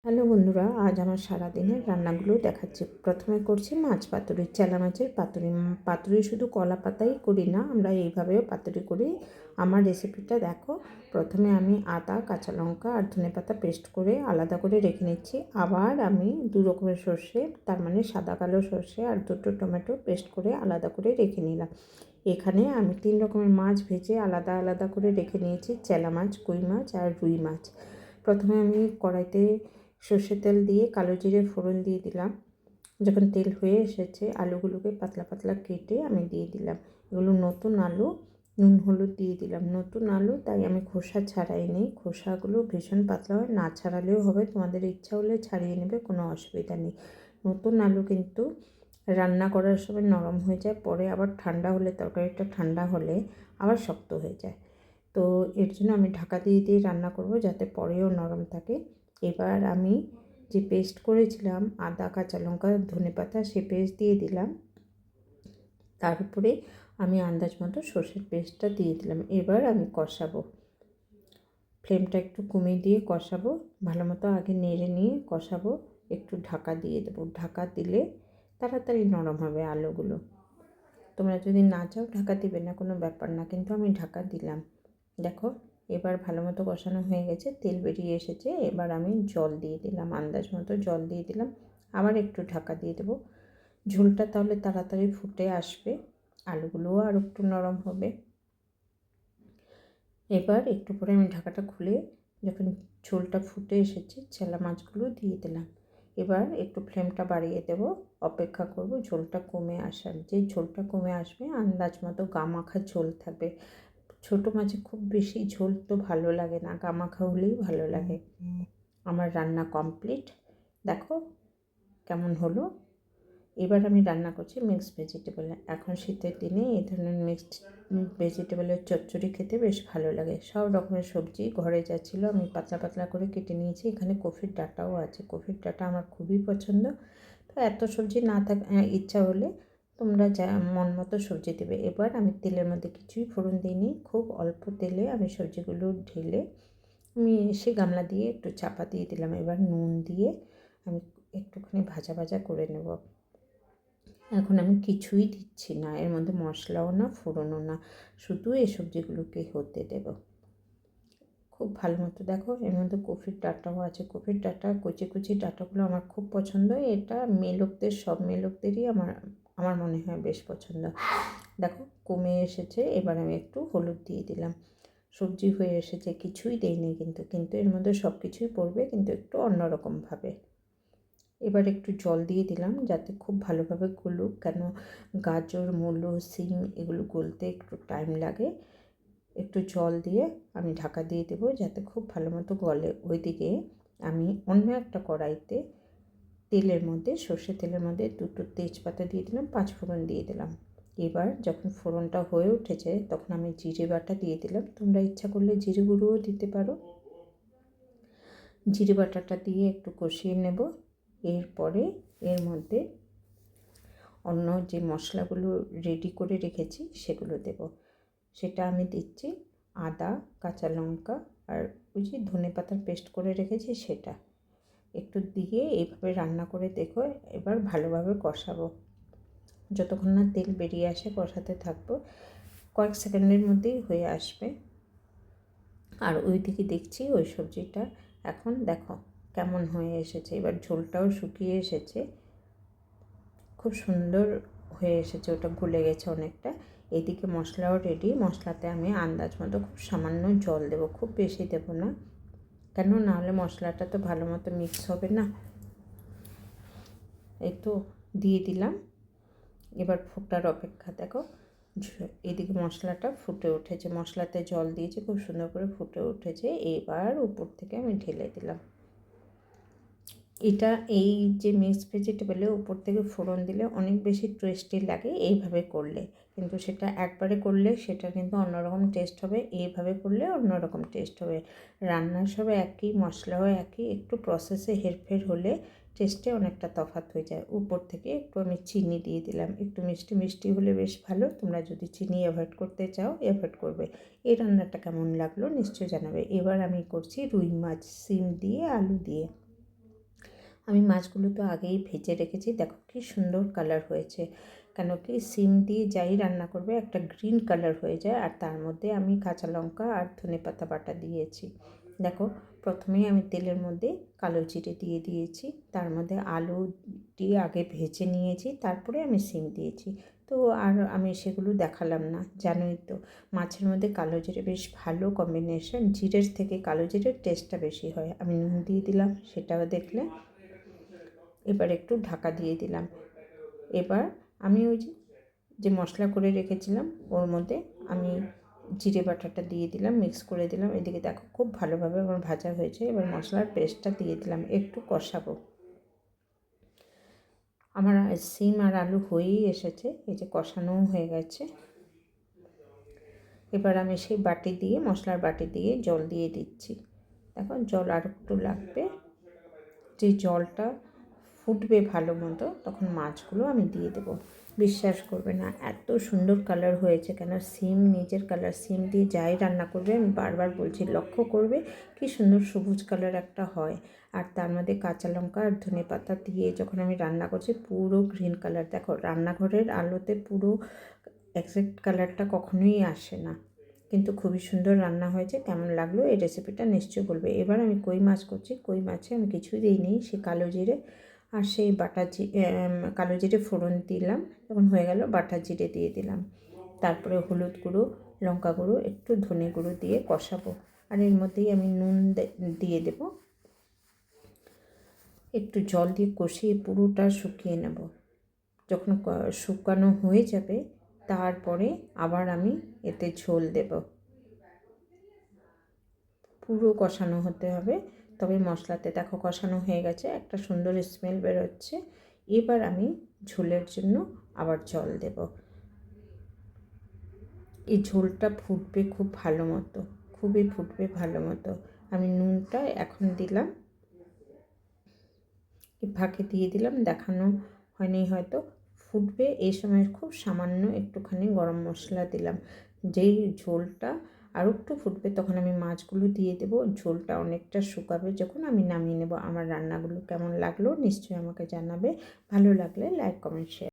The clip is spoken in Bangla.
হ্যালো বন্ধুরা, আজ আমার সারাদিনের রান্নাগুলো দেখাচ্ছি। প্রথমে করছি মাছ পাতুরি, চেলা মাছের পাতুরি। পাতুরি শুধু কলা পাতাই করি না, আমরা এইভাবেও পাতুরি করি। আমার রেসিপিটা দেখো। প্রথমে আমি আদা, কাঁচা লঙ্কা আর ধনেপাতা পেস্ট করে আলাদা করে রেখে নিচ্ছি। আবার আমি দু রকমের সর্ষে, তার মানে সাদা কালো সর্ষে আর দুটো টমেটো পেস্ট করে আলাদা করে রেখে নিলাম। এখানে আমি 3 রকমের মাছ ভেজে আলাদা আলাদা করে রেখে নিয়েছি, চেলা মাছ, কই মাছ আর রুই মাছ। প্রথমে আমি কড়াইতে সর্ষের তেল দিয়ে কালো জিরে ফোড়ন দিয়ে দিলাম। যখন তেল হয়ে এসেছে, আলুগুলোকে পাতলা পাতলা কেটে আমি দিয়ে দিলাম। এগুলো নতুন আলু, নুন হলুদ দিয়ে দিলাম। নতুন আলু, তাই আমি খোসা ছাড়াইনি। খোসাগুলো ভীষণ পাতলা হয়, না ছাড়ালেও হবে, তোমাদের ইচ্ছা হলে ছাড়িয়ে নেবে, কোনো অসুবিধা নেই। নতুন আলু কিন্তু রান্না করার সময় নরম হয়ে যায়, পরে আবার ঠান্ডা হলে, তরকারিটা ঠান্ডা হলে আবার শক্ত হয়ে যায়। তো এর জন্য আমি ঢাকা দিয়ে দিয়ে রান্না করব, যাতে পরেও নরম থাকে। এবার আমি যে পেস্ট করেছিলাম আদা, কাঁচা লঙ্কা, ধনেপাতা, সে পেস্ট দিয়ে দিলাম। তার উপরে আমি আন্দাজ মতো সর্ষের পেস্টটা দিয়ে দিলাম। এবার আমি কষাবো, ফ্লেমটা একটু কমিয়ে দিয়ে কষাবো, ভালো মতো আগে নেড়ে নিয়ে কষাবো। একটু ঢাকা দিয়ে দেবো, ঢাকা দিলে তাড়াতাড়ি নরম হবে আলুগুলো। তোমরা যদি না চাও ঢাকা দিবে না, কোনো ব্যাপার না, কিন্তু আমি ঢাকা দিলাম। দেখো, এবার ভালো মতো কষানো হয়ে গেছে, তেল বেরিয়ে এসেছে। এবার আমি জল দিয়ে দিলাম, আন্দাজ মতো জল দিয়ে দিলাম। আবার একটু ঢাকা দিয়ে দেবো, ঝোলটা তাহলে তাড়াতাড়ি ফুটে আসবে, আলুগুলোও আর একটু নরম হবে। এবার একটু পরে আমি ঢাকাটা খুলে, যখন ঝোলটা ফুটে এসেছে, চেলা মাছগুলো দিয়ে দিলাম। এবার একটু ফ্লেমটা বাড়িয়ে দেব, অপেক্ষা করব ঝোলটা কমে আসার। যে ঝোলটা কমে আসবে, আন্দাজ মতো গামাখা ঝোল থাকবে। ছোটো মাছে খুব বেশি ঝোল তো ভালো লাগে না, গামাখা হলেই ভালো লাগে। আমার রান্না কমপ্লিট, দেখো কেমন হলো। এবার আমি রান্না করছি মিক্সড ভেজিটেবল। এখন শীতের দিনে এই ধরনের মিক্সড ভেজিটেবলের চচ্চড়ি খেতে বেশ ভালো লাগে। সব রকমের সবজি ঘরে যা ছিল আমি পাতলা পাতলা করে কেটে নিয়েছি। এখানে কফির ডাঁটাও আছে, কফির ডাঁটা আমার খুবই পছন্দ। তো এত সবজি না থাক, ইচ্ছা হলে তোমরা যা মন মতো সবজি দেবে। এবার আমি তেলের মধ্যে কিছুই ফোড়ন দিইনি, খুব অল্প তেলে আমি সবজিগুলো ঢেলে আমি সে গামলা দিয়ে একটু চাপা দিয়ে দিলাম। এবার নুন দিয়ে আমি একটুখানি ভাজা ভাজা করে নেব। এখন আমি কিছুই দিচ্ছি না, এর মধ্যে মশলাও না, ফোড়নও না, শুধু এই সবজিগুলোকে হতে দেব খুব ভালো মতো। দেখো, এর মধ্যে কফির ডাঁটাও আছে। কফির ডাঁটা, কচি কচি ডাঁটাগুলো আমার খুব পছন্দ। এটা মেয়ে লোকদের, সব মেয়ে লোকদেরই আমার মনে হয় বেশ পছন্দ। দেখো কমে এসেছে, এবার আমি একটু হলুদ দিয়ে দিলাম। সবজি হয়ে এসেছে, কিছুই দেইনি কিন্তু কিন্তু এর মধ্যে সব কিছুই পড়বে, কিন্তু একটু অন্যরকমভাবে। এবার একটু জল দিয়ে দিলাম, যাতে খুব ভালোভাবে গলুক, কেন গাজর, মূলো, সিম এগুলো গলতে একটু টাইম লাগে। একটু জল দিয়ে আমি ঢাকা দিয়ে দেবো, যাতে খুব ভালো মতো গলে। ওইদিকে আমি অন্য একটা কড়াইতে তেলের মধ্যে, সর্ষের তেলের মধ্যে দুটো তেজপাতা দিয়ে দিলাম, 5 ফোড়ন দিয়ে দিলাম। এবার যখন ফোড়নটা হয়ে উঠেছে, তখন আমি জিরে বাটা দিয়ে দিলাম। তোমরা ইচ্ছা করলে জিরে গুঁড়োও দিতে পারো। জিরে বাটাটা দিয়ে একটু কষিয়ে নেব। এরপরে এর মধ্যে অন্য যে মশলাগুলো রেডি করে রেখেছি সেগুলো দেব। সেটা আমি দিচ্ছি আদা, কাঁচা লঙ্কা আর ওই যে ধনেপাতার পেস্ট করে রেখেছি সেটা একটু দিয়ে এইভাবে রান্না করে দেখো। এবার ভালোভাবে কষাবো, যতক্ষণ না তেল বেরিয়ে আসে কষাতে থাকবো। কয়েক সেকেন্ডের মধ্যেই হয়ে আসবে। আর ওই দিকে দেখছি ওই সবজিটা এখন দেখো কেমন হয়ে এসেছে। এবার ঝোলটাও শুকিয়ে এসেছে, খুব সুন্দর হয়ে এসেছে, ওটা গলে গেছে অনেকটা। এদিকে মশলাও রেডি। মশলাতে আমি আন্দাজ মতো খুব সামান্য জল দেবো, খুব বেশি দেবো না, কেন না হলে মশলাটা তো ভালো মতো মিক্স হবে না। এই তো দিয়ে দিলাম, এবার ফোটার অপেক্ষা। দেখো এদিকে মশলাটা ফুটে উঠেছে, মশলাতে জল দিয়েছি, খুব সুন্দর করে ফুটে উঠেছে। এবার উপর থেকে আমি ঢেলে দিলাম এটা। এই যে মিক্সড ভেজিটেবলে উপর থেকে ফোড়ন দিলে অনেক বেশি টেস্টি লাগে এইভাবে করলে, কিন্তু সেটা একবারে করলে সেটা কিন্তু অন্যরকম টেস্ট হবে, এইভাবে করলে অন্যরকম টেস্ট হবে। রান্নার সব একই, মশলাও একই, একটু প্রসেসে হেরফের হলে টেস্টে অনেকটা তফাৎ হয়ে যায়। উপর থেকে একটু আমি চিনি দিয়ে দিলাম, একটু মিষ্টি মিষ্টি হলে বেশ ভালো। তোমরা যদি চিনি অ্যাভয়েড করতে চাও অ্যাভয়েড করবে। এই রান্নাটা কেমন লাগলো নিশ্চয়ই জানাবে। এবার আমি করছি রুই মাছ, সিম দিয়ে, আলু দিয়ে। আমি মাছগুলো তো আগেই ভেজে রেখেছি, দেখো কি সুন্দর কালার হয়েছে। কেন কি সিম দিয়ে যাই রান্না করবে একটা গ্রিন কালার হয়ে যায়। আর তার মধ্যে আমি কাঁচা লঙ্কা আর ধনেপাতা বাটা দিয়েছি। দেখো প্রথমেই আমি তেলের মধ্যে কালো জিরে দিয়ে দিয়েছি, তার মধ্যে আলু দিয়ে আগে ভেজে নিয়েছি, তারপরে আমি সিম দিয়েছি। তো আর আমি সেগুলো দেখালাম না, জানোই তো মাছের মধ্যে কালো জিরে বেশ ভালো কম্বিনেশন, জিরের থেকে কালো জিরের টেস্টটা বেশি হয়। আমি নুন দিয়ে দিলাম, সেটাও দেখলে। এবার একটু ঢাকা দিয়ে দিলাম। এবার আমি ওই যে মশলা করে রেখেছিলাম ওর মধ্যে আমি জিরে বাটাটা দিয়ে দিলাম, মিক্স করে দিলাম। এদিকে দেখো খুব ভালোভাবে আমার ভাজা হয়েছে। এবার মশলার পেস্টটা দিয়ে দিলাম, একটু কষাবো। আমার সিম আর আলু হয়েই এসেছে, এই যে কষানোও হয়ে গেছে। এবার আমি সেই বাটি দিয়ে, মশলার বাটি দিয়ে জল দিয়ে দিচ্ছি। দেখো জল আর একটু লাগবে। যে জলটা ফুটবে ভালো মতো, তখন মাছগুলো আমি দিয়ে দেবো। বিশ্বাস করবে না এত সুন্দর কালার হয়েছে। কেন সিম নিজের কালার, সিম দিয়ে যাই রান্না করবে, আমি বারবার বলছি লক্ষ্য করবে কি সুন্দর সবুজ কালার একটা হয়। আর তার মধ্যে কাঁচা লঙ্কা আর ধনেপাতা দিয়ে যখন আমি রান্না করছি পুরো গ্রিন কালার। দেখো রান্নাঘরের আলোতে পুরো এক্সাক্ট কালারটা কখনোই আসে না, কিন্তু খুবই সুন্দর রান্না হয়েছে। কেমন লাগলো এই রেসিপিটা নিশ্চয়ই বলবে। এবার আমি কই মাছ করছি, কই মাছে আমি কিছুই দিইনি, সে কালো জিরে আর সেই বাটা কালো জিরে ফোড়ন দিলাম। যখন হয়ে গেল বাটা জিরে দিয়ে দিলাম, তারপরে হলুদ গুঁড়ো, লঙ্কা গুঁড়ো, একটু ধনে গুঁড়ো দিয়ে কষাবো। আর এর মধ্যেই আমি নুন দিয়ে দেব। একটু জল দিয়ে কষিয়ে পুরোটা শুকিয়ে নেব। যখন শুকানো হয়ে যাবে তারপরে আবার আমি এতে ঝোল দেব। পুরো কষানো হতে হবে, তবে মশলাতে দেখো কষানো হয়ে গেছে, একটা সুন্দর স্মেল বেরোচ্ছে। এবার আমি ঝোলের জন্য আবার জল দেব। এই ঝোলটা ফুটবে খুব ভালো মতো, খুবই ফুটবে ভালো মতো। আমি নুনটা এখন দিলাম, ফাঁকে দিয়ে দিলাম, দেখানো হয়নি হয়তো। ফুটবে এই সময় খুব সামান্য একটুখানি গরম মশলা দিলাম। যেই ঝোলটা আর একটু ফুটবে তখন আমি মাছগুলো দিয়ে দেবো। ঝোলটা অনেকটা শুকাবে যখন আমি নামিয়ে নেব। আমার রান্নাগুলো কেমন লাগলো নিশ্চয়ই আমাকে জানাবে। ভালো লাগলে লাইক, কমেন্ট, শেয়ার।